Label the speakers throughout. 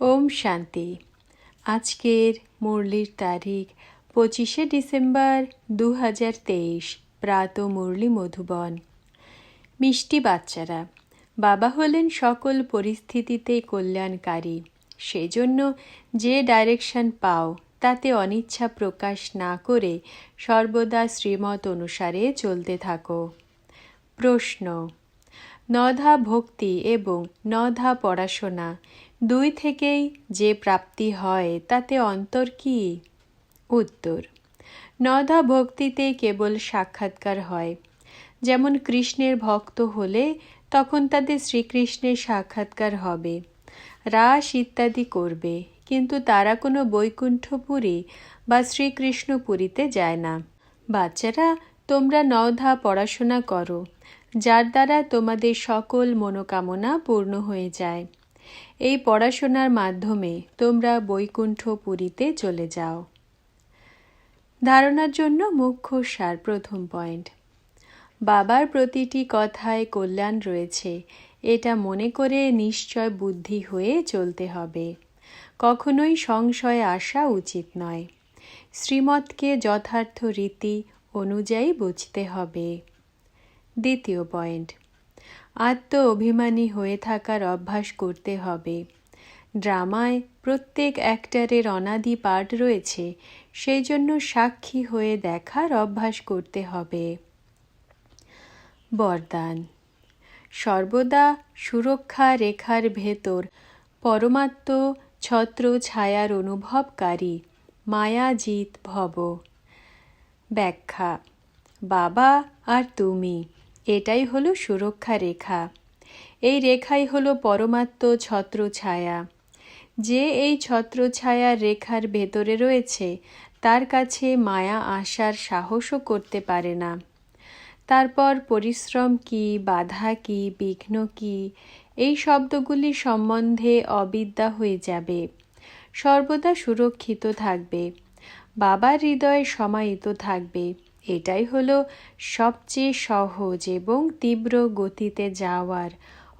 Speaker 1: ওম শান্তি। আজকের মুরলির তারিখ 25শে ডিসেম্বর 2023, প্রাত মুরলি মধুবন। মিষ্টি বাচ্চারা, বাবা হলেন সকল পরিস্থিতিতে কল্যাণকারী। সেজন্য যে ডাইরেকশন পাও তাতে অনিচ্ছা প্রকাশ না করে সর্বদা শ্রীমত অনুসারে চলতে থাকো। প্রশ্ন: নধা ভক্তি এবং নধা পড়াশোনা দুই থেকেই যে প্রাপ্তি হয় তাতে অন্তর কি? উত্তর: নধা ভক্তিতে কেবল সাক্ষাৎকার হয়। যেমন কৃষ্ণের ভক্ত হলে তখন তাদের শ্রীকৃষ্ণের সাক্ষাৎকার হবে, রাস ইত্যাদি করবে, কিন্তু তারা কোনো বৈকুণ্ঠপুরী বা শ্রীকৃষ্ণপুরীতে যায় না। বাচ্চারা, তোমরা নধা পড়াশোনা করো, যার দ্বারা তোমাদের সকল মনোকামনা পূর্ণ হয়ে যায়। এই পড়াশোনার মাধ্যমে তোমরা বৈকুণ্ঠপুরীতে চলে যাও। ধারণার জন্য মুখ্য সার। প্রথম পয়েন্ট: বাবার প্রতিটি কথায় কল্যাণ রয়েছে, এটা মনে করে নিশ্চয় বুদ্ধি হয়ে চলতে হবে। কখনোই সংশয় আসা উচিত নয়। শ্রীমতকে যথার্থ রীতি অনুযায়ী বুঝতে হবে। দ্বিতীয় পয়েন্ট: আত্ম অভিমানী হয়ে থাকার অভ্যাস করতে হবে। ড্রামায় প্রত্যেক অ্যাক্টরের অনাদি পার্ট রয়েছে, সেই জন্য সাক্ষী হয়ে দেখার অভ্যাস করতে হবে। বরদান: সর্বদা সুরক্ষা রেখার ভেতর পরমাত্ম ছত্র ছায়ার অনুভবকারী মায়াজিৎ ভব। ব্যাখ্যা: বাবা আর তুমি, এটাই হলো সুরক্ষা রেখা। এই রেখাই হলো পরমাত্ম ছত্র ছায়া। যে এই ছত্র ছায়ার রেখার ভেতরে রয়েছে তার কাছে মায়া আসার সাহসও করতে পারে না। তারপর পরিশ্রম কি, বাধা কি, বিঘ্ন কি, এই শব্দগুলি সম্বন্ধে অবিদ্যা হয়ে যাবে। সর্বদা সুরক্ষিত থাকবে, বাবার হৃদয়ে সমাহিত থাকবে। এটাই হলো সবচেয়ে সহজ এবং তীব্র গতিতে যাওয়ার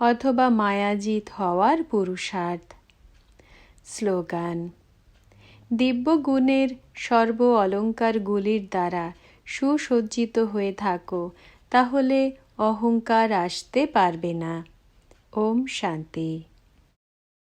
Speaker 1: অথবা মায়াজিৎ হওয়ার পুরুষার্থ। স্লোগান: দিব্য গুণের সর্ব অলঙ্কারগুলির দ্বারা সুসজ্জিত হয়ে থাকো, তাহলে অহংকার আসতে পারবে না। ওম শান্তি।